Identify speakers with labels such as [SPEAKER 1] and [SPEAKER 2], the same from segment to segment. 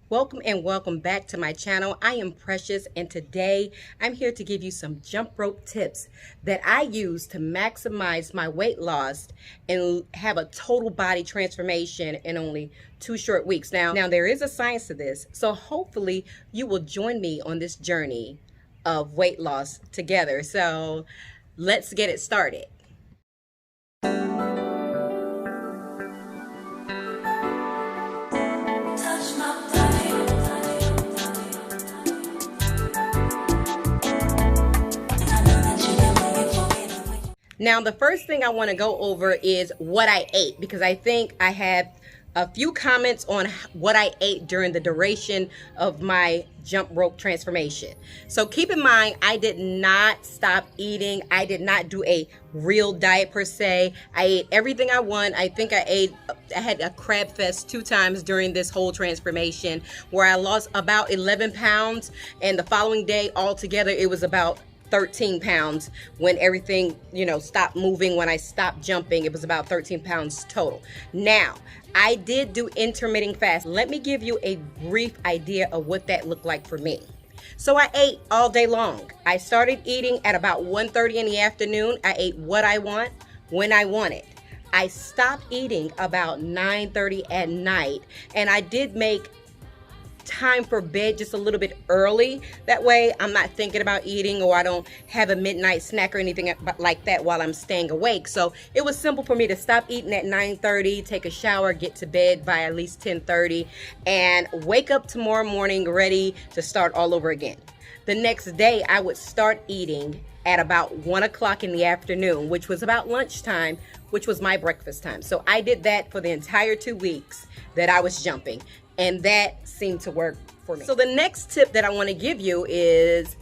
[SPEAKER 1] Welcome and welcome back to my channel. I am Precious and today I'm here to give you some jump rope tips that I use to maximize my weight loss and have a total body transformation in only 2 short weeks. Now there is a science to this, so hopefully you will join me on this journey of weight loss together. So let's get it started. Now, the first thing I want to go over is what I ate, because I think I had a few comments on what I ate during the duration of my jump rope transformation. So keep in mind, I did not stop eating. I did not do a real diet per se. I ate everything I want. I think I had a crab fest 2 times during this whole transformation where I lost about 11 pounds. And the following day altogether, it was about 13 pounds when everything, stopped moving. When I stopped jumping, it was about 13 pounds total. Now, I did do intermittent fast. Let me give you a brief idea of what that looked like for me. So I ate all day long. I started eating at about 1:30 in the afternoon. I ate what I want, when I want it. I stopped eating about 9:30 at night, and I did make time for bed just a little bit early. That way I'm not thinking about eating, or I don't have a midnight snack or anything like that while I'm staying awake. So it was simple for me to stop eating at 9:30, take a shower, get to bed by at least 10:30, and wake up tomorrow morning ready to start all over again. The next day I would start eating at about 1 o'clock in the afternoon, which was about lunchtime, which was my breakfast time. So I did that for the entire 2 weeks that I was jumping, and that seemed to work for me. So the next tip that I want to give you is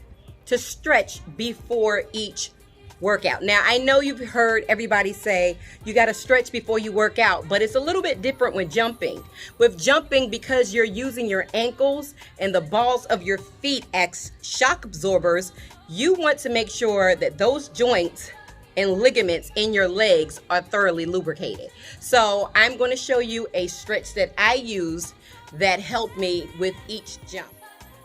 [SPEAKER 1] to stretch before each workout. Now, I know you've heard everybody say you got to stretch before you work out, but it's a little bit different with jumping. With jumping, because you're using your ankles and the balls of your feet as shock absorbers, you want to make sure that those joints and ligaments in your legs are thoroughly lubricated. So I'm going to show you a stretch that I use that helped me with each jump.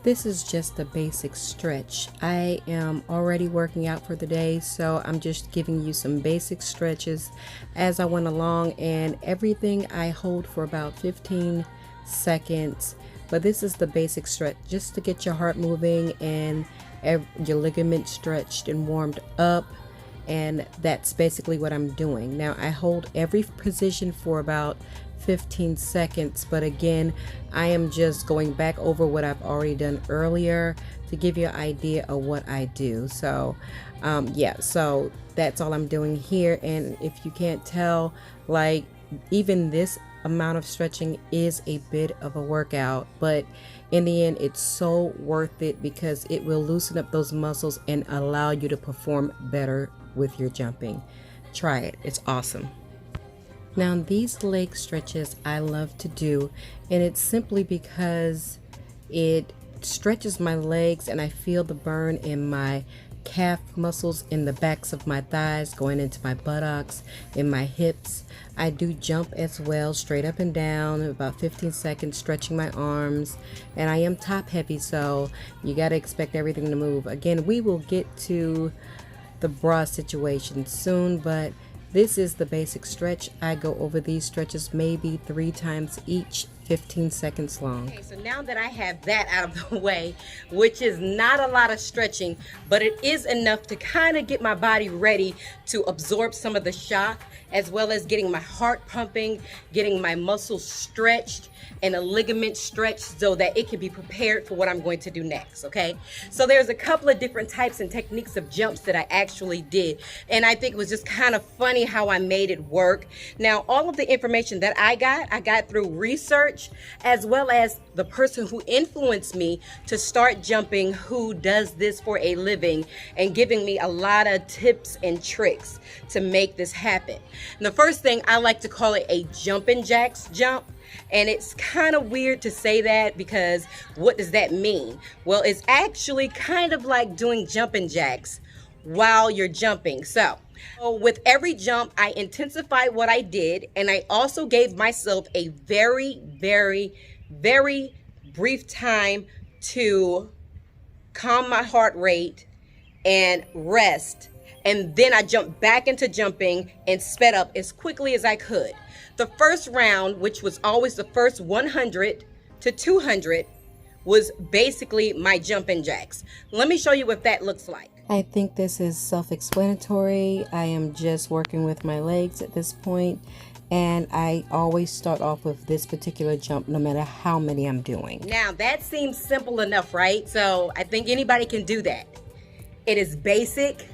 [SPEAKER 2] This is just a basic stretch. I am already working out for the day, so I'm just giving you some basic stretches as I went along, and everything I hold for about 15 seconds. But this is the basic stretch just to get your heart moving and your ligaments stretched and warmed up. And that's basically what I'm doing. Now I hold every position for about 15 seconds, but again, I am just going back over what I've already done earlier to give you an idea of what I do. So so that's all I'm doing here. And if you can't tell, like, even this amount of stretching is a bit of a workout, but in the end it's so worth it because it will loosen up those muscles and allow you to perform better with your jumping. Try it, it's awesome. Now, these leg stretches I love to do, and it's simply because it stretches my legs and I feel the burn in my calf muscles, in the backs of my thighs, going into my buttocks, in my hips. I do jump as well, straight up and down, about 15 seconds, stretching my arms, and I am top heavy, so you got to expect everything to move. Again, we will get to the bra situation soon, but this is the basic stretch. I go over these stretches maybe 3 times each, 15 seconds long.
[SPEAKER 1] Okay, so now that I have that out of the way, which is not a lot of stretching, but it is enough to kind of get my body ready to absorb some of the shock, as well as getting my heart pumping, getting my muscles stretched and a ligament stretched so that it can be prepared for what I'm going to do next, okay? So there's a couple of different types and techniques of jumps that I actually did, and I think it was just kind of funny how I made it work. Now, all of the information that I got through research, as well as the person who influenced me to start jumping, who does this for a living and giving me a lot of tips and tricks to make this happen. And the first thing, I like to call it a jumping jacks jump. And it's kind of weird to say that because what does that mean? Well, it's actually kind of like doing jumping jacks while you're jumping. So with every jump, I intensified what I did, and I also gave myself a very, very, very brief time to calm my heart rate and rest. And then I jumped back into jumping and sped up as quickly as I could. The first round, which was always the first 100 to 200, was basically my jumping jacks. Let me show you what that looks like.
[SPEAKER 2] I think this is self-explanatory. I am just working with my legs at this point, and I always start off with this particular jump no matter how many I'm doing.
[SPEAKER 1] Now that seems simple enough, right? So I think anybody can do that. It is basic.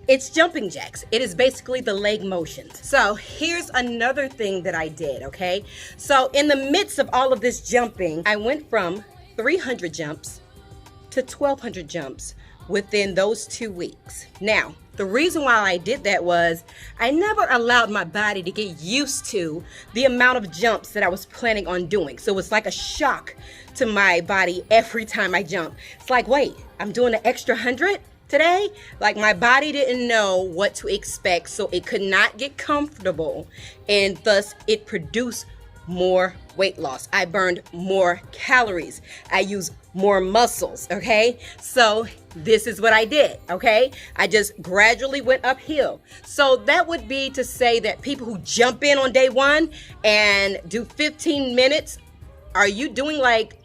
[SPEAKER 1] It's jumping jacks. It is basically the leg motions. So here's another thing that I did, okay? So in the midst of all of this jumping, I went from 300 jumps to 1,200 jumps within those 2 weeks. Now, the reason why I did that was I never allowed my body to get used to the amount of jumps that I was planning on doing. So it's like a shock to my body every time I jump. It's like, wait, I'm doing an extra 100 today? Like, my body didn't know what to expect, so it could not get comfortable, and thus it produced more weight loss. I burned more calories. I used more muscles, okay? So this is what I did, okay? I just gradually went uphill. So that would be to say that people who jump in on day one and do 15 minutes, are you doing like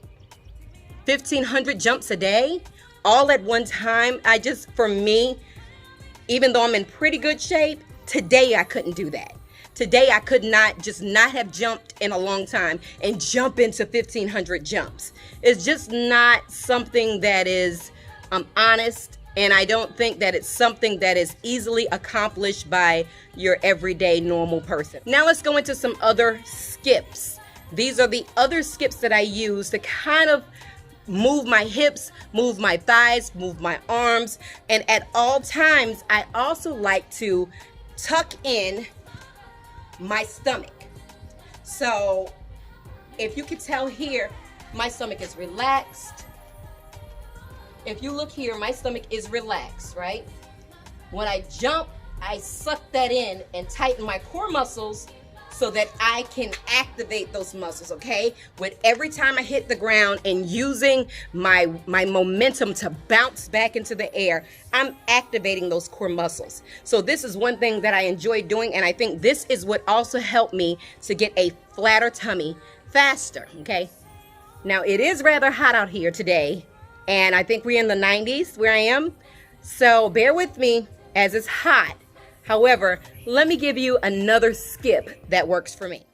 [SPEAKER 1] 1,500 jumps a day all at one time? For me, even though I'm in pretty good shape, today I couldn't do that. Today I could not have jumped in a long time and jump into 1,500 jumps. It's just not something that is honest, and I don't think that it's something that is easily accomplished by your everyday normal person. Now let's go into some other skips. These are the other skips that I use to kind of move my hips, move my thighs, move my arms, and at all times I also like to tuck in my stomach. So if you can tell here, my stomach is relaxed. If you look here, my stomach is relaxed, right? When I jump, I suck that in and tighten my core muscles so that I can activate those muscles, okay? With every time I hit the ground and using my momentum to bounce back into the air, I'm activating those core muscles. So this is one thing that I enjoy doing, and I think this is what also helped me to get a flatter tummy faster, okay? Now, it is rather hot out here today, and I think we're in the 90s where I am, so bear with me as it's hot. However, let me give you another skip that works for me.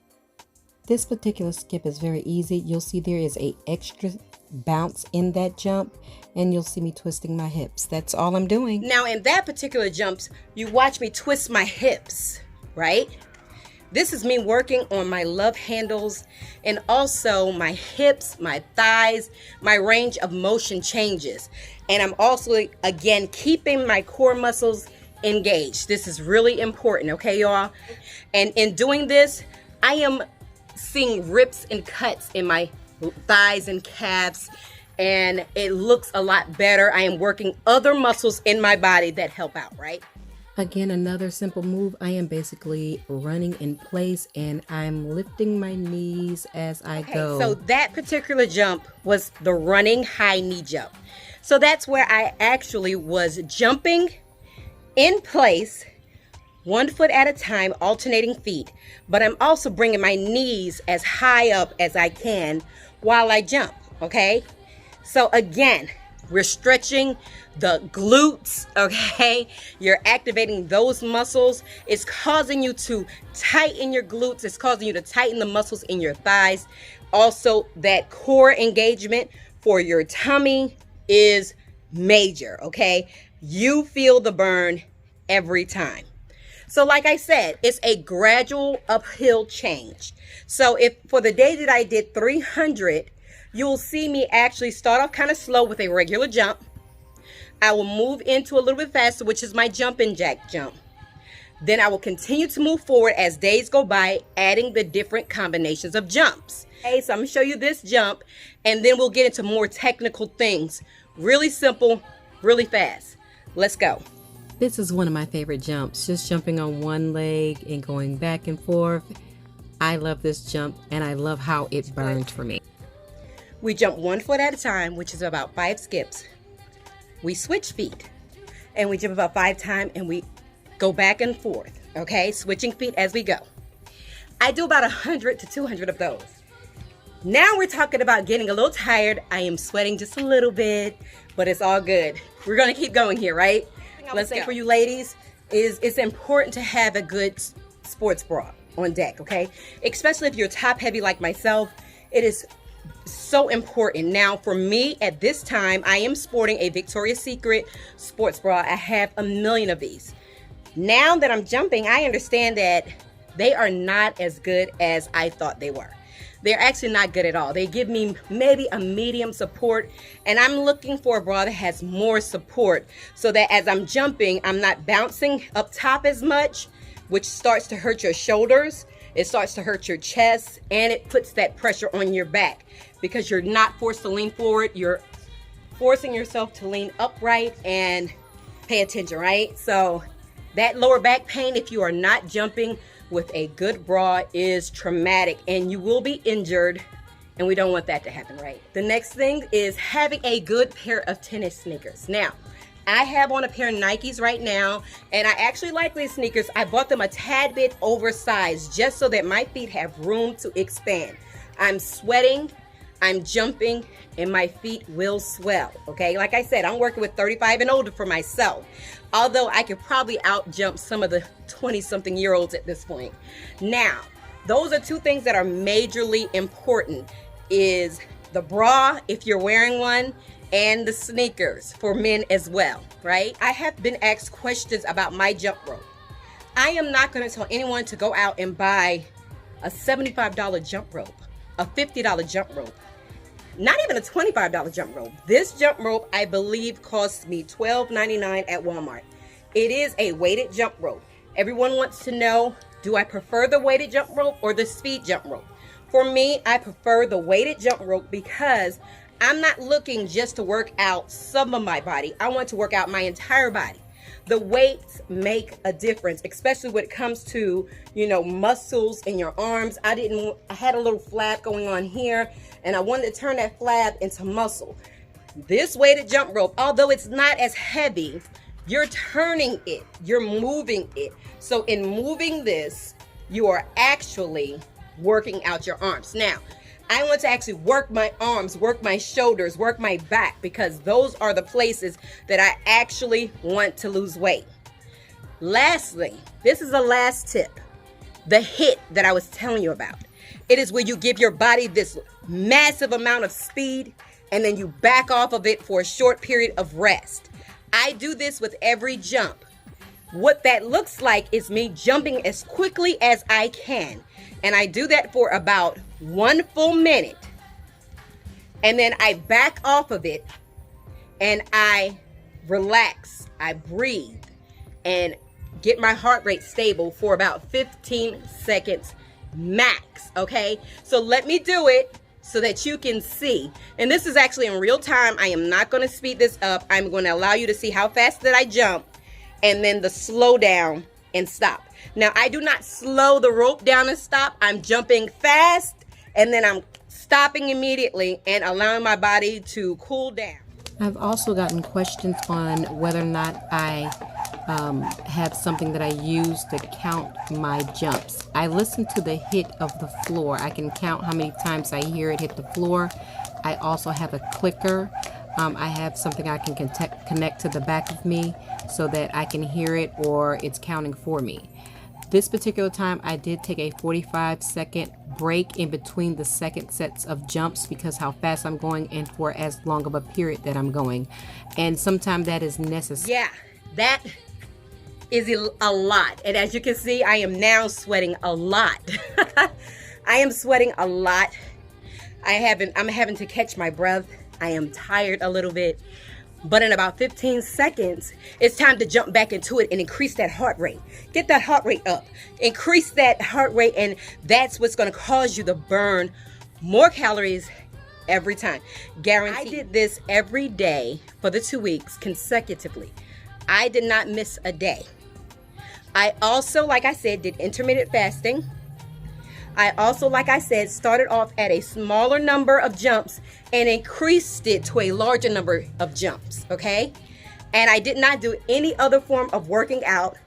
[SPEAKER 2] This particular skip is very easy. You'll see there is an extra bounce in that jump, and you'll see me twisting my hips. That's all I'm doing.
[SPEAKER 1] Now, in that particular jumps, you watch me twist my hips, right? This is me working on my love handles and also my hips, my thighs, my range of motion changes. And I'm also, again, keeping my core muscles engaged. This is really important, okay, y'all? And in doing this, I am seeing rips and cuts in my thighs and calves, and it looks a lot better. I am working other muscles in my body that help out, right?
[SPEAKER 2] Again, another simple move. I am basically running in place, and I'm lifting my knees as I go.
[SPEAKER 1] So that particular jump was the running high knee jump. So that's where I actually was jumping in place, 1 foot at a time, alternating feet, but I'm also bringing my knees as high up as I can while I jump, okay? So again, we're stretching the glutes, okay? You're activating those muscles. It's causing you to tighten your glutes. It's causing you to tighten the muscles in your thighs. Also, that core engagement for your tummy is major, okay? You feel the burn every time. So like I said, it's a gradual uphill change. So if for the day that I did 300, you'll see me actually start off kind of slow with a regular jump. I will move into a little bit faster, which is my jumping jack jump. Then I will continue to move forward as days go by, adding the different combinations of jumps. Okay, so I'm gonna show you this jump, and then we'll get into more technical things. Really simple, really fast. Let's go.
[SPEAKER 2] This is one of my favorite jumps, just jumping on one leg and going back and forth. I love this jump, and I love how it burned for me.
[SPEAKER 1] We jump 1 foot at a time, which is about 5 skips. We switch feet, and we jump about 5 times, and we go back and forth, okay? Switching feet as we go. I do about 100 to 200 of those. Now we're talking about getting a little tired. I am sweating just a little bit, but it's all good. We're gonna keep going here, right? Let's say for you ladies, is it's important to have a good sports bra on deck, okay? Especially if you're top heavy like myself, it is so important. Now for me at this time, I am sporting a Victoria's Secret sports bra. I have a million of these. Now that I'm jumping, I understand that they are not as good as I thought they were. They're actually not good at all. They give me maybe a medium support, and I'm looking for a bra that has more support so that as I'm jumping, I'm not bouncing up top as much, which starts to hurt your shoulders. It starts to hurt your chest, and it puts that pressure on your back because you're not forced to lean forward. You're forcing yourself to lean upright and pay attention, right? So that lower back pain, if you are not jumping with a good bra, is traumatic, and you will be injured, and we don't want that to happen, right? The next thing is having a good pair of tennis sneakers. Now, I have on a pair of Nikes right now, and I actually like these sneakers. I bought them a tad bit oversized just so that my feet have room to expand. I'm sweating, I'm jumping, and my feet will swell, okay? Like I said, I'm working with 35 and older for myself, although I could probably out jump some of the 20-something year olds at this point. Now, those are two things that are majorly important, is the bra, if you're wearing one, and the sneakers for men as well, right? I have been asked questions about my jump rope. I am not going to tell anyone to go out and buy a $75 jump rope, a $50 jump rope, not even a $25 jump rope. This jump rope, I believe, cost me $12.99 at Walmart. It is a weighted jump rope. Everyone wants to know, do I prefer the weighted jump rope or the speed jump rope? For me, I prefer the weighted jump rope because I'm not looking just to work out some of my body. I want to work out my entire body. The weights make a difference, especially when it comes to, muscles in your arms. I had a little flab going on here, and I wanted to turn that flab into muscle. This weighted jump rope, although it's not as heavy, you're turning it, you're moving it. So in moving this, you are actually working out your arms. Now, I want to actually work my arms, work my shoulders, work my back, because those are the places that I actually want to lose weight. Lastly, this is the last tip, the HIIT that I was telling you about. It is where you give your body this massive amount of speed and then you back off of it for a short period of rest. I do this with every jump. What that looks like is me jumping as quickly as I can. And I do that for about 1 full minute. And then I back off of it and I relax, I breathe, and get my heart rate stable for about 15 seconds max, okay? So let me do it so that you can see. And this is actually in real time. I am not going to speed this up. I'm going to allow you to see how fast that I jump and then the slow down and stop. Now, I do not slow the rope down and stop. I'm jumping fast and then I'm stopping immediately and allowing my body to cool down.
[SPEAKER 2] I've also gotten questions on whether or not I have something that I use to count my jumps. I listen to the hit of the floor. I can count how many times I hear it hit the floor. I also have a clicker. I have something I can connect to the back of me so that I can hear it or it's counting for me. This particular time I did take a 45-second break in between the second sets of jumps because how fast I'm going and for as long of a period that I'm going. And sometimes that is necessary.
[SPEAKER 1] Yeah, that is a lot. And as you can see, I am now sweating a lot. I am sweating a lot. I'm having to catch my breath. I am tired a little bit. But in about 15 seconds, it's time to jump back into it and increase that heart rate. Get that heart rate up. Increase that heart rate, and that's what's going to cause you to burn more calories every time. Guaranteed. I did this every day for the 2 weeks consecutively. I did not miss a day. I also, like I said, did intermittent fasting. I also, like I said, started off at a smaller number of jumps and increased it to a larger number of jumps, okay? And I did not do any other form of working out.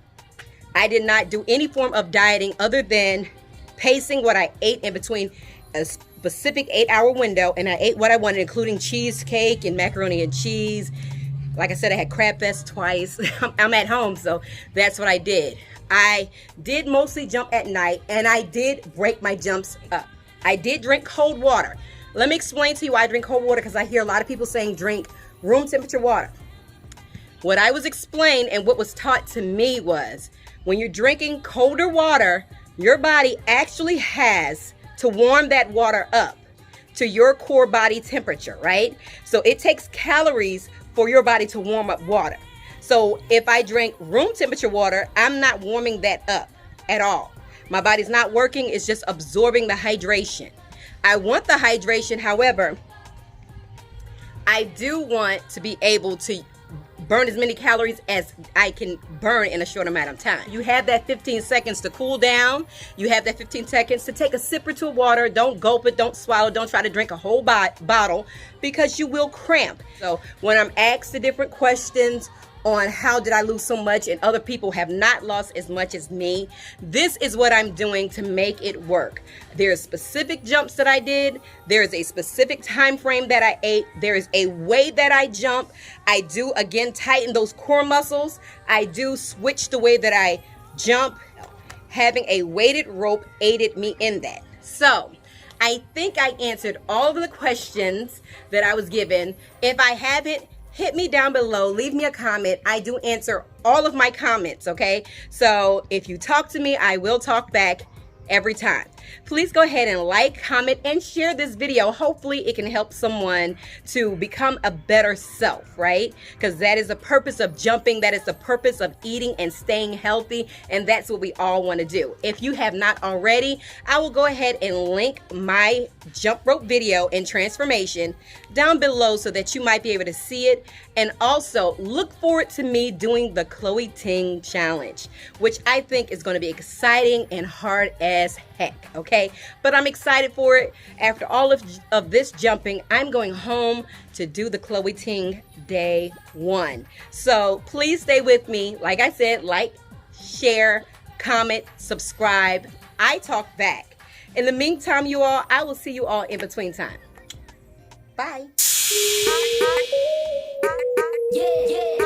[SPEAKER 1] I did not do any form of dieting other than pacing what I ate in between a specific 8-hour window, and I ate what I wanted, including cheesecake and macaroni and cheese. Like I said, I had Crab Fest twice. I'm at home, so that's what I did. I did mostly jump at night, and I did break my jumps up. I did drink cold water. Let me explain to you why I drink cold water, because I hear a lot of people saying drink room temperature water. What I was explained and what was taught to me was when you're drinking colder water, your body actually has to warm that water up to your core body temperature, right? So it takes calories for your body to warm up water. So if I drink room temperature water, I'm not warming that up at all. My body's not working, it's just absorbing the hydration. I want the hydration, however, I do want to be able to burn as many calories as I can burn in a short amount of time. You have that 15 seconds to cool down. You have that 15 seconds to take a sip or two of water. Don't gulp it, don't swallow, don't try to drink a whole bottle because you will cramp. So when I'm asked the different questions on how did I lose so much and other people have not lost as much as me, this is what I'm doing to make it work. There's specific jumps that I did. There's a specific time frame that I ate. There is a way that I jump. I do, again, tighten those core muscles. I do switch the way that I jump. Having a weighted rope aided me in that. So I think I answered all of the questions that I was given. If I haven't, hit me down below, leave me a comment. I do answer all of my comments, okay? So if you talk to me, I will talk back every time. Please go ahead and like, comment, and share this video. Hopefully it can help someone to become a better self, right? Because that is the purpose of jumping. That is the purpose of eating and staying healthy. And that's what we all want to do. If you have not already, I will go ahead and link my jump rope video and transformation down below so that you might be able to see it. And also look forward to me doing the Chloe Ting challenge, which I think is going to be exciting and hard as heck. Okay, but I'm excited for it. After all of this jumping, I'm going home to do the Chloe Ting day 1. So please stay with me. Like I said, like, share, comment, subscribe. I talk back. In the meantime, you all, I will see you all in between time. Bye.
[SPEAKER 3] Yeah, yeah.